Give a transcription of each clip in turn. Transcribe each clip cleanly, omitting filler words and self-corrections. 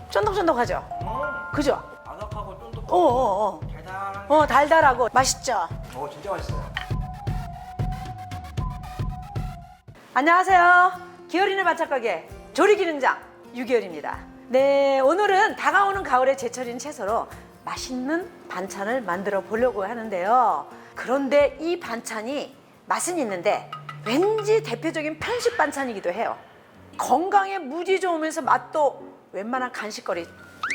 쫀득쫀득하죠? 그죠? 아삭하고 쫀득하고 어어어. 달달한. 달달하고 맛있죠? 진짜 맛있어요. 안녕하세요. 기어리는 반찬가게 조리기능장 유기열입니다. 네, 오늘은 다가오는 가을에 제철인 채소로 맛있는 반찬을 만들어 보려고 하는데요. 그런데 이 반찬이 맛은 있는데 왠지 대표적인 편식 반찬이기도 해요. 건강에 무지 좋으면서 맛도 웬만한 간식거리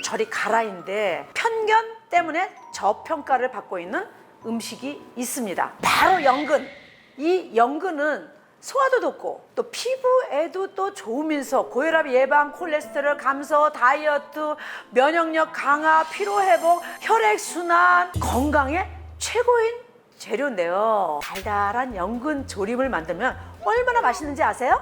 저리 가라인데 편견 때문에 저평가를 받고 있는 음식이 있습니다. 바로 연근. 이 연근은 소화도 돋고 또 피부에도 또 좋으면서 고혈압 예방, 콜레스테롤 감소, 다이어트, 면역력 강화, 피로회복, 혈액순환, 건강에 최고인 재료인데요. 달달한 연근 조림을 만들면 얼마나 맛있는지 아세요?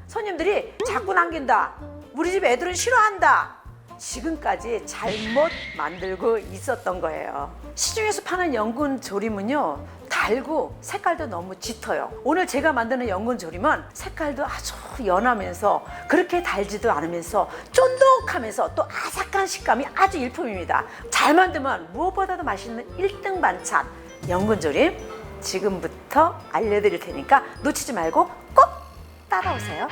손님들이 자꾸 남긴다, 우리 집 애들은 싫어한다, 지금까지 잘못 만들고 있었던 거예요. 시중에서 파는 연근 조림은요, 달고 색깔도 너무 짙어요. 오늘 제가 만드는 연근 조림은 색깔도 아주 연하면서 그렇게 달지도 않으면서 쫀득하면서 또 아삭한 식감이 아주 일품입니다. 잘 만들면 무엇보다도 맛있는 1등 반찬 연근 조림 지금부터 알려드릴 테니까 놓치지 말고 꼭 따라오세요.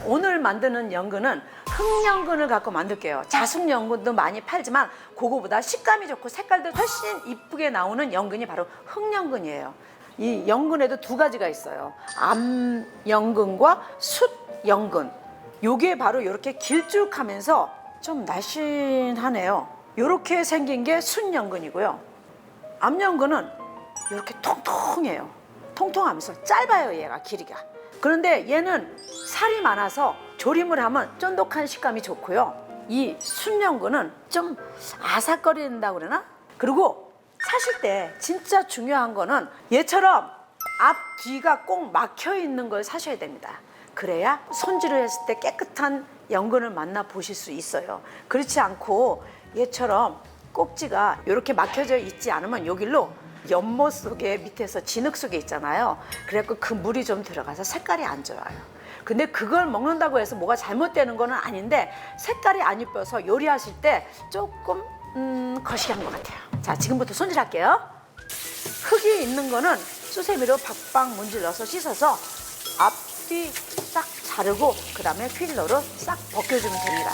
오늘 만드는 연근은 흑연근을 갖고 만들게요. 자숙연근도 많이 팔지만 그거보다 식감이 좋고 색깔도 훨씬 이쁘게 나오는 연근이 바로 흑연근이에요. 이 연근에도 두 가지가 있어요. 암연근과 숫연근. 요게 바로 이렇게 길쭉하면서 좀 날씬하네요. 이렇게 생긴 게 숫연근이고요. 암연근은 이렇게 통통해요. 통통하면서 짧아요, 얘가 길이가. 그런데 얘는 살이 많아서 조림을 하면 쫀득한 식감이 좋고요. 이 숫연근은 좀 아삭거린다고 그러나? 그리고 사실 때 진짜 중요한 거는 얘처럼 앞, 뒤가 꼭 막혀 있는 걸 사셔야 됩니다. 그래야 손질을 했을 때 깨끗한 연근을 만나보실 수 있어요. 그렇지 않고 얘처럼 꼭지가 이렇게 막혀져 있지 않으면 여기로 연못 속에 밑에서 진흙 속에 있잖아요. 그래갖고 그 물이 좀 들어가서 색깔이 안 좋아요. 근데 그걸 먹는다고 해서 뭐가 잘못되는 건 아닌데 색깔이 안 이뻐서 요리하실 때 조금 거시기한 것 같아요. 자, 지금부터 손질할게요. 흙이 있는 거는 수세미로 박박 문질러서 씻어서 앞뒤 싹 자르고 그 다음에 필러로 싹 벗겨주면 됩니다.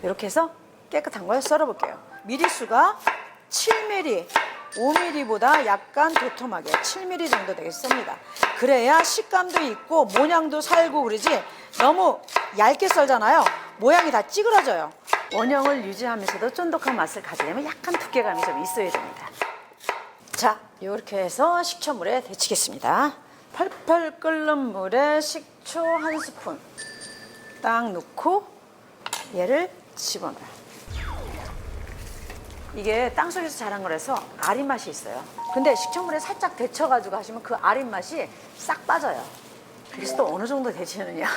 이렇게 해서 깨끗한 걸 썰어볼게요. 미리수가 7mm, 5mm보다 약간 도톰하게 7mm 정도 되겠습니다. 그래야 식감도 있고 모양도 살고 그러지 너무 얇게 썰잖아요. 모양이 다 찌그러져요. 원형을 유지하면서도 쫀득한 맛을 가지려면 약간 두께감이 좀 있어야 됩니다. 자, 이렇게 해서 식초물에 데치겠습니다. 펄펄 끓는 물에 식초 1스푼 딱 넣고 얘를 집어넣어요. 이게 땅속에서 자란 거라서 아린 맛이 있어요. 근데 식초물에 살짝 데쳐가지고 하시면 그 아린 맛이 싹 빠져요. 그래서 또 어느 정도 데치느냐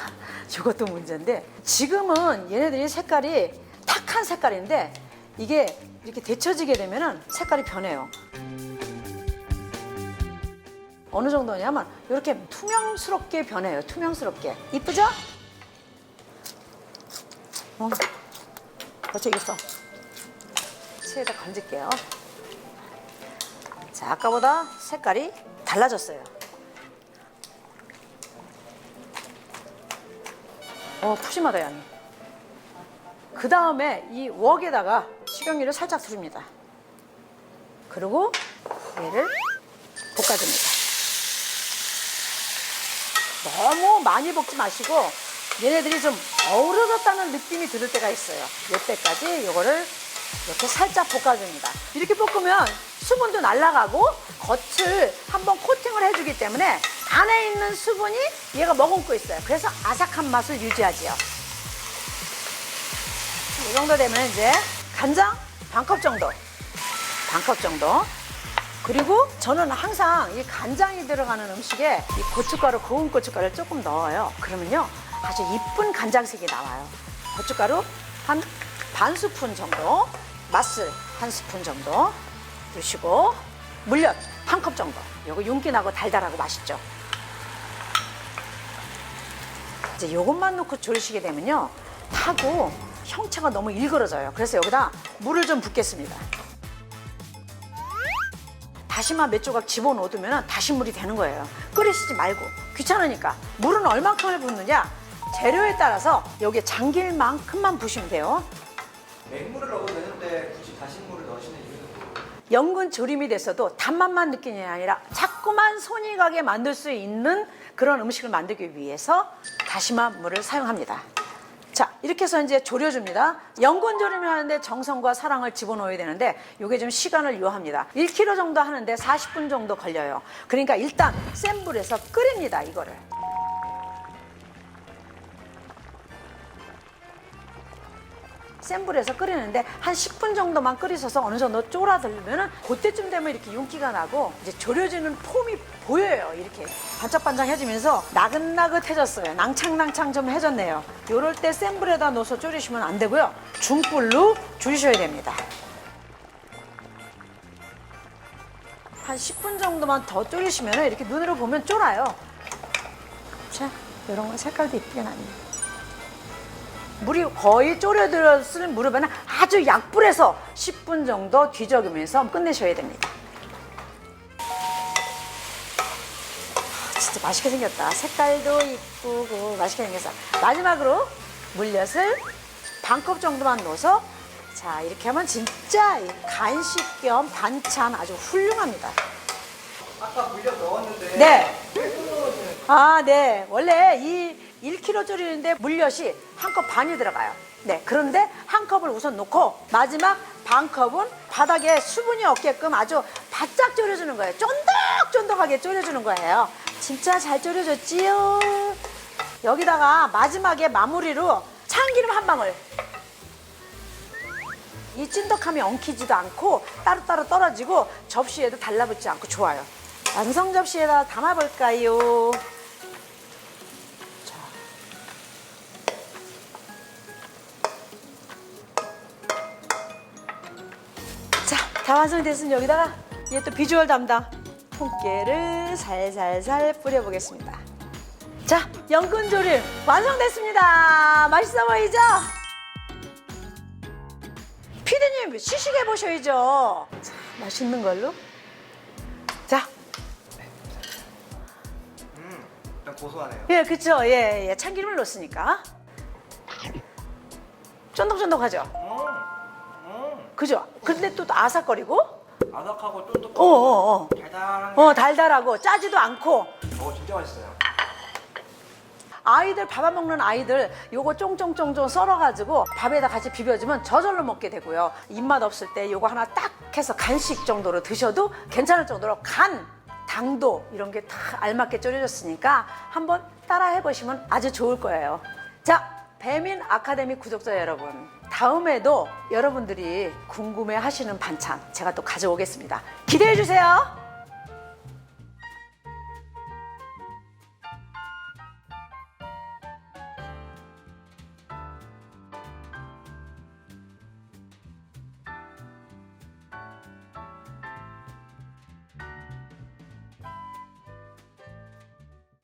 저것도 문제인데, 지금은 얘네들이 색깔이 탁한 색깔인데 이게 이렇게 데쳐지게 되면은 색깔이 변해요. 어느 정도냐면 이렇게 투명스럽게 변해요. 투명스럽게. 이쁘죠? 벌써 익었어. 체에다 건질게요. 자, 아까보다 색깔이 달라졌어요. 푸짐하다, 양이. 그 다음에 이 웍에다가 식용유를 살짝 두릅니다. 그리고 얘를 볶아줍니다. 너무 많이 볶지 마시고 얘네들이 좀 어우러졌다는 느낌이 들을 때가 있어요. 이때까지 이거를 이렇게 살짝 볶아줍니다. 이렇게 볶으면 수분도 날아가고 겉을 한번 코팅을 해주기 때문에 안에 있는 수분이 얘가 머금고 있어요. 그래서 아삭한 맛을 유지하지요. 이 정도 되면 이제 간장 반컵 정도, 그리고 저는 항상 이 간장이 들어가는 음식에 이 고춧가루, 고운 고춧가루를 조금 넣어요. 그러면요 아주 이쁜 간장색이 나와요. 고춧가루 한 반 스푼 정도 맛술 한 스푼 정도 넣으시고 물엿 한 컵 정도. 요거 윤기나고 달달하고 맛있죠. 이제 요것만 넣고 졸이시게 되면요 타고 형체가 너무 일그러져요. 그래서 여기다 물을 좀 붓겠습니다. 다시마 몇 조각 집어넣으면 다시물이 되는 거예요. 끓이시지 말고 귀찮으니까. 물은 얼만큼을 붓느냐 재료에 따라서 여기에 잠길 만큼만 부시면 돼요. 맹물을 넣어도 되는데 굳이 다신물을 넣으시는 이유는 뭐예요? 연근 조림이 됐어도 단맛만 느끼는 게 아니라 자꾸만 손이 가게 만들 수 있는 그런 음식을 만들기 위해서 다시마 물을 사용합니다. 자, 이렇게 해서 이제 졸여줍니다. 연근 조림을 하는데 정성과 사랑을 집어넣어야 되는데 이게 좀 시간을 요합니다. 1kg 정도 하는데 40분 정도 걸려요. 그러니까 일단 센 불에서 끓입니다, 이거를. 센 불에서 끓이는데 한 10분 정도만 끓이셔서 어느 정도 쫄아들면 그때쯤 되면 이렇게 윤기가 나고 이제 졸여지는 폼이 보여요. 이렇게 반짝반짝해지면서 나긋나긋해졌어요. 낭창낭창 좀 해졌네요. 이럴 때 센 불에다 넣어서 졸이시면 안 되고요. 중불로 졸이셔야 됩니다. 한 10분 정도만 더 졸이시면 이렇게 눈으로 보면 쫄아요. 자, 이런 건 색깔도 이쁘게 나네요. 물이 거의 졸여들었을 무릎에는 아주 약불에서 10분 정도 뒤적이면서 끝내셔야 됩니다. 진짜 맛있게 생겼다. 색깔도 이쁘고 맛있게 생겼어. 마지막으로 물엿을 반컵 정도만 넣어서 자 이렇게 하면 진짜 간식 겸 반찬 아주 훌륭합니다. 아까 물엿 넣었는데 네. 왜또 넣으시는 아, 네. 원래 이 1kg 졸이는데 물엿이 한 컵 반이 들어가요. 네. 그런데 한 컵을 우선 놓고 마지막 반 컵은 바닥에 수분이 없게끔 아주 바짝 졸여주는 거예요. 쫀득쫀득하게 졸여주는 거예요. 진짜 잘 졸여졌지요. 여기다가 마지막에 마무리로 참기름 한 방울. 이 찐득함이 엉키지도 않고 따로따로 떨어지고 접시에도 달라붙지 않고 좋아요. 완성 접시에다 담아볼까요? 자, 다 완성됐으면 여기다가 얘 또 비주얼 담당 통깨를 살살살 뿌려보겠습니다. 자, 연근조림 완성됐습니다. 맛있어 보이죠? 피디님 시식해 보셔야죠. 자, 맛있는 걸로. 자, 일단 고소하네요. 예, 그쵸. 예, 예. 참기름을 넣었으니까. 쫀득쫀득하죠? 그죠? 근데 또 아삭거리고? 아삭하고 쫀득하고 어어어. 달달한 달달하고 짜지도 않고. 진짜 맛있어요. 아이들 밥 안 먹는 아이들 요거 쫑쫑쫑쫑 썰어가지고 밥에다 같이 비벼주면 저절로 먹게 되고요. 입맛 없을 때 요거 하나 딱 해서 간식 정도로 드셔도 괜찮을 정도로 간, 당도 이런 게 다 알맞게 졸여졌으니까 한번 따라 해보시면 아주 좋을 거예요. 자, 배민 아카데미 구독자 여러분, 다음에도 여러분들이 궁금해 하시는 반찬 제가 또 가져오겠습니다. 기대해 주세요.